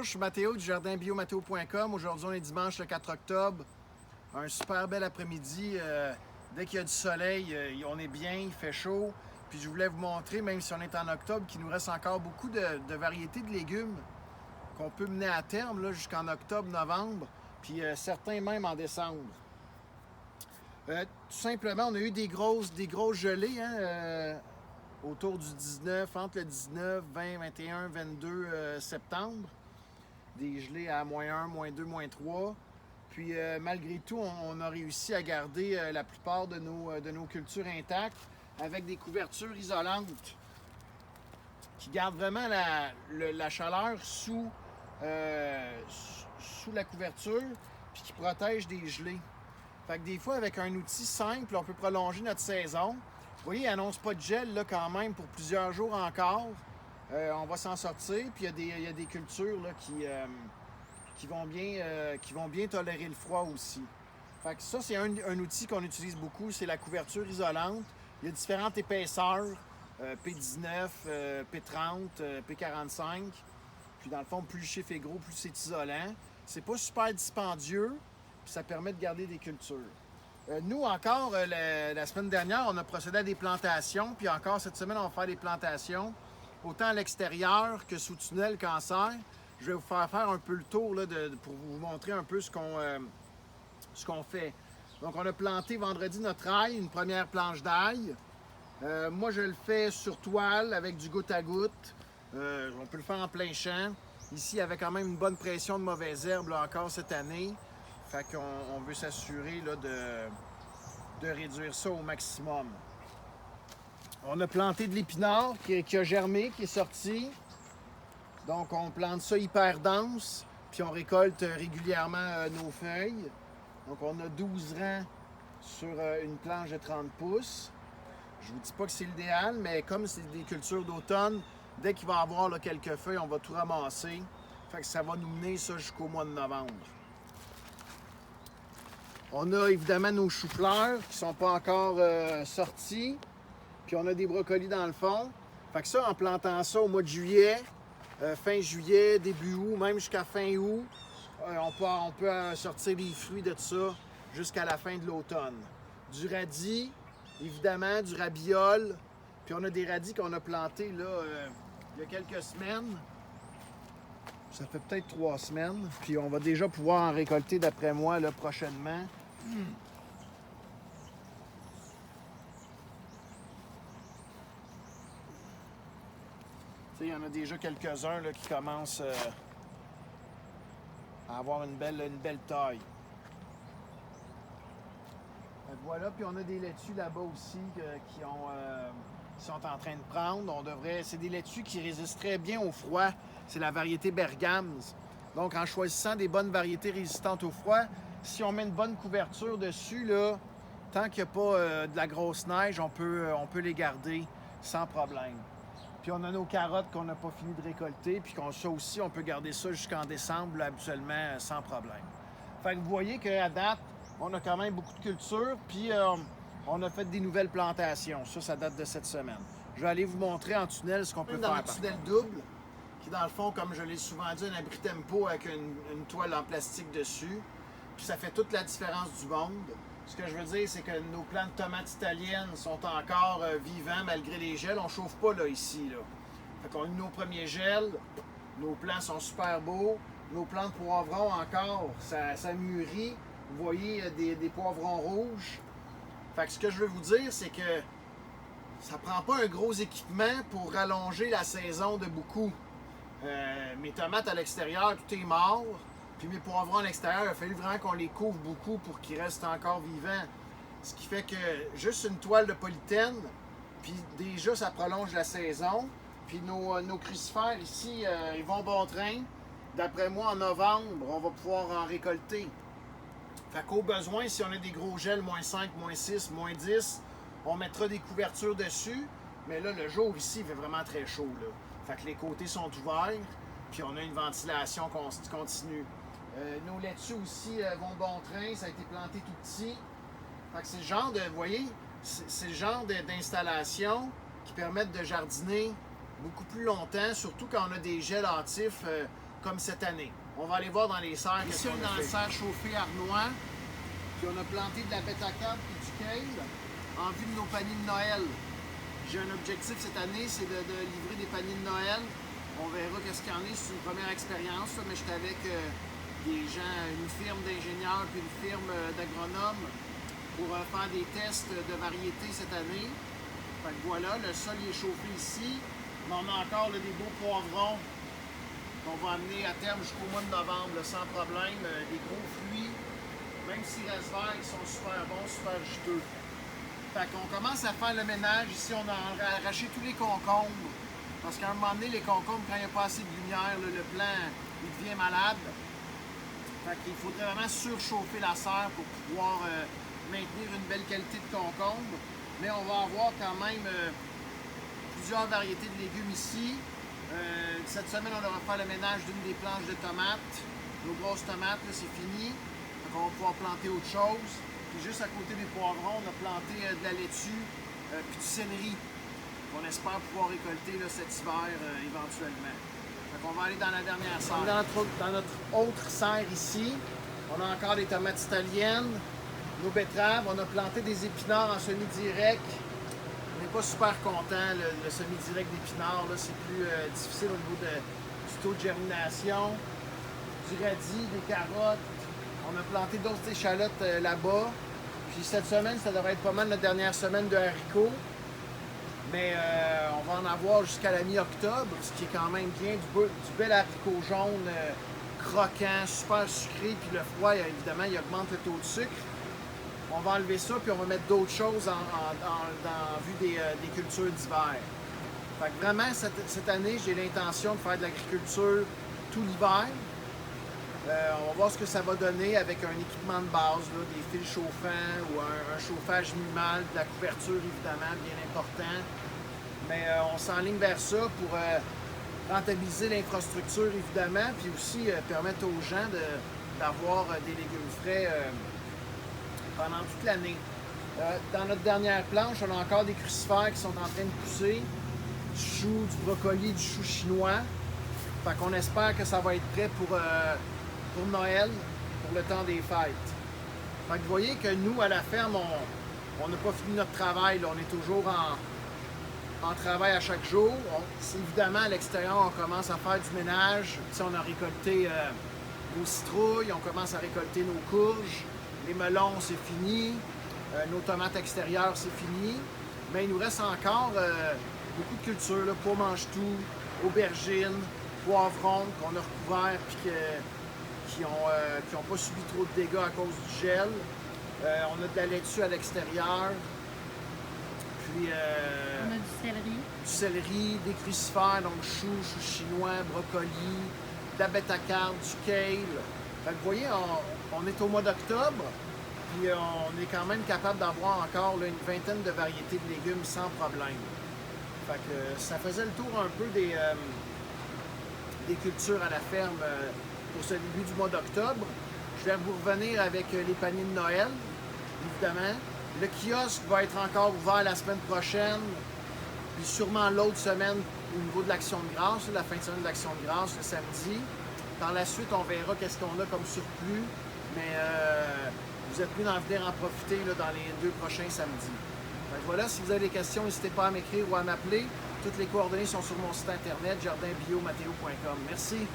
bonjour, je suis Mathéo du jardin biomathéo.com. Aujourd'hui, on est dimanche le 4 octobre. Un super bel après-midi. Dès qu'il y a du soleil, on est bien, il fait chaud. Puis je voulais vous montrer, même si on est en octobre, qu'il nous reste encore beaucoup de variétés de légumes qu'on peut mener à terme jusqu'en octobre, novembre, puis certains même en décembre. Tout simplement, on a eu des grosses gelées autour du 19, entre le 19, 20, 21, 22 septembre. Des gelées à -1, -2, -3. Puis malgré tout, on a réussi à garder la plupart de nos cultures intactes avec des couvertures isolantes qui gardent vraiment la chaleur sous la couverture puis qui protègent des gelées. Fait que des fois, avec un outil simple, on peut prolonger notre saison. Vous voyez, il n'annonce pas de gel là, quand même pour plusieurs jours encore. On va s'en sortir. Puis il y a des cultures là, qui vont bien tolérer le froid aussi. Fait que ça, c'est un outil qu'on utilise beaucoup, c'est la couverture isolante. Il y a différentes épaisseurs, P19, P30, P45. Puis dans le fond, plus le chiffre est gros, plus c'est isolant. C'est pas super dispendieux, puis ça permet de garder des cultures. Nous, encore, la semaine dernière, on a procédé à des plantations, puis encore cette semaine, on va faire des plantations, autant à l'extérieur que sous tunnel cancer. Je vais vous faire un peu le tour là, pour vous montrer un peu ce qu'on fait. Donc, on a planté vendredi notre ail, une première planche d'ail. Moi, je le fais sur toile avec du goutte à goutte. On peut le faire en plein champ. Ici, il y avait quand même une bonne pression de mauvaises herbes là, encore cette année. Fait qu'on veut s'assurer là, de réduire ça au maximum. On a planté de l'épinard qui a germé, qui est sorti. Donc on plante ça hyper dense, puis on récolte régulièrement nos feuilles. Donc on a 12 rangs sur une planche de 30 pouces. Je vous dis pas que c'est l'idéal, mais comme c'est des cultures d'automne, dès qu'il va y avoir là, quelques feuilles, on va tout ramasser. Fait que ça va nous mener ça jusqu'au mois de novembre. On a évidemment nos choux-fleurs qui ne sont pas encore sortis. Puis on a des brocolis dans le fond. Fait que ça, en plantant ça au mois de juillet, fin juillet, début août, même jusqu'à fin août, on peut sortir les fruits de tout ça jusqu'à la fin de l'automne. Du radis, évidemment, du rabiole. Puis on a des radis qu'on a plantés là, il y a quelques semaines. Ça fait peut-être 3 semaines. Puis on va déjà pouvoir en récolter, d'après moi, là, prochainement. Il y en a déjà quelques-uns là, qui commencent à avoir une belle taille. Donc, voilà, puis on a des laitues là-bas aussi qui sont en train de prendre. C'est des laitues qui résistent très bien au froid. C'est la variété Bergams. Donc en choisissant des bonnes variétés résistantes au froid, si on met une bonne couverture dessus, là, tant qu'il n'y a pas de la grosse neige, on peut les garder sans problème. Puis on a nos carottes qu'on n'a pas fini de récolter, puis ça aussi, on peut garder ça jusqu'en décembre, là, habituellement, sans problème. Fait que vous voyez qu'à date, on a quand même beaucoup de cultures, puis on a fait des nouvelles plantations. Ça date de cette semaine. Je vais aller vous montrer en tunnel ce qu'on peut faire. Dans le tunnel double, qui dans le fond, comme je l'ai souvent dit, un abri tempo avec une toile en plastique dessus. Puis ça fait toute la différence du monde. Ce que je veux dire, c'est que nos plants de tomates italiennes sont encore vivants malgré les gels. On ne chauffe pas là, ici. Là. Fait qu'on a eu nos premiers gels. Nos plants sont super beaux. Nos plants de poivrons encore, ça mûrit. Vous voyez des poivrons rouges. Fait que ce que je veux vous dire, c'est que ça prend pas un gros équipement pour rallonger la saison de beaucoup. Mes tomates à l'extérieur, tout est mort. Puis mes poivrons à l'extérieur, il a fallu vraiment qu'on les couvre beaucoup pour qu'ils restent encore vivants. Ce qui fait que juste une toile de polythène, puis déjà ça prolonge la saison. Puis nos crucifères ici, ils vont bon train. D'après moi, en novembre, on va pouvoir en récolter. Fait qu'au besoin, si on a des gros gels, -5, -6, -10, on mettra des couvertures dessus. Mais là, le jour ici, il fait vraiment très chaud. Là. Fait que les côtés sont ouverts, puis on a une ventilation continue. Nos laitues aussi vont bon train, ça a été planté tout petit. Fait que c'est le genre vous voyez, c'est le genre d'installation qui permettent de jardiner beaucoup plus longtemps, surtout quand on a des gels hâtifs comme cette année. On va aller voir dans les serres. Ici, on est dans la serre chauffée Arnois. Puis on a planté de la bêta-carbe et du kale en vue de nos paniers de Noël. J'ai un objectif cette année, c'est de livrer des paniers de Noël. On verra qu'est-ce qu'il y en a. C'est une première expérience, mais j'étais avec des gens, une firme d'ingénieurs puis une firme d'agronomes pour faire des tests de variétés cette année. Fait que voilà, le sol est chauffé ici. Mais on a encore là, des beaux poivrons qu'on va amener à terme jusqu'au mois de novembre, là, sans problème. Des gros fruits, même s'ils restent verts, ils sont super bons, super juteux. Fait qu'on commence à faire le ménage. Ici, on a arraché tous les concombres. Parce qu'à un moment donné, les concombres, quand il n'y a pas assez de lumière, là, le plant il devient malade. Fait qu'il faudrait vraiment surchauffer la serre pour pouvoir maintenir une belle qualité de concombre. Mais on va avoir quand même plusieurs variétés de légumes ici. Cette semaine, on va faire le ménage d'une des planches de tomates. Nos grosses tomates, c'est fini. Donc on va pouvoir planter autre chose. Puis juste à côté des poivrons, on a planté de la laitue puis du céleri. On espère pouvoir récolter là, cet hiver éventuellement. Donc on va aller dans la dernière serre. Dans notre autre serre ici, on a encore des tomates italiennes, nos betteraves. On a planté des épinards en semi-direct. On n'est pas super content, le semi-direct d'épinards. C'est plus difficile au niveau du taux de germination. Du radis, des carottes. On a planté d'autres échalotes là-bas. Puis cette semaine, ça devrait être pas mal notre dernière semaine de haricots. Mais on va en avoir jusqu'à la mi-octobre, ce qui est quand même bien. Du bel haricot jaune, croquant, super sucré. Puis le froid, évidemment, il augmente le taux de sucre. On va enlever ça, puis on va mettre d'autres choses en vue des cultures d'hiver. Fait que vraiment, cette année, j'ai l'intention de faire de l'agriculture tout l'hiver. On va voir ce que ça va donner avec un équipement de base, là, des fils chauffants ou un chauffage minimal, de la couverture évidemment, bien important. Mais on s'enligne vers ça pour rentabiliser l'infrastructure évidemment, puis aussi permettre aux gens d'avoir des légumes frais pendant toute l'année. Dans notre dernière planche, on a encore des crucifères qui sont en train de pousser, du chou, du brocoli, du chou chinois. Fait qu'on espère que ça va être prêt pour Noël, pour le temps des fêtes. Fait que vous voyez que nous, à la ferme, on n'a pas fini notre travail. Là. On est toujours en travail à chaque jour. Évidemment, à l'extérieur, on commence à faire du ménage. T'sais, on a récolté nos citrouilles, on commence à récolter nos courges. Les melons, c'est fini. Nos tomates extérieures, c'est fini. Mais il nous reste encore beaucoup de cultures. Là. Pois mange-tout, aubergines, poivrons qu'on a recouverts puis qui n'ont pas subi trop de dégâts à cause du gel. On a de la laitue à l'extérieur. Puis, on a du céleri. Du céleri, des crucifères, donc chou chinois, brocoli, de la bêta-carbe, du kale. Fait que vous voyez, on est au mois d'octobre, puis on est quand même capable d'avoir encore là, une vingtaine de variétés de légumes sans problème. Fait que ça faisait le tour un peu des cultures à la ferme pour ce début du mois d'octobre. Je vais vous revenir avec les paniers de Noël, évidemment. Le kiosque va être encore ouvert la semaine prochaine, puis sûrement l'autre semaine au niveau de l'Action de grâce, la fin de semaine de l'Action de grâce, le samedi. Par la suite, on verra qu'est-ce qu'on a comme surplus, mais vous êtes mieux d'en venir en profiter là, dans les 2 prochains samedis. Donc voilà, si vous avez des questions, n'hésitez pas à m'écrire ou à m'appeler. Toutes les coordonnées sont sur mon site internet jardinbiomateo.com. Merci.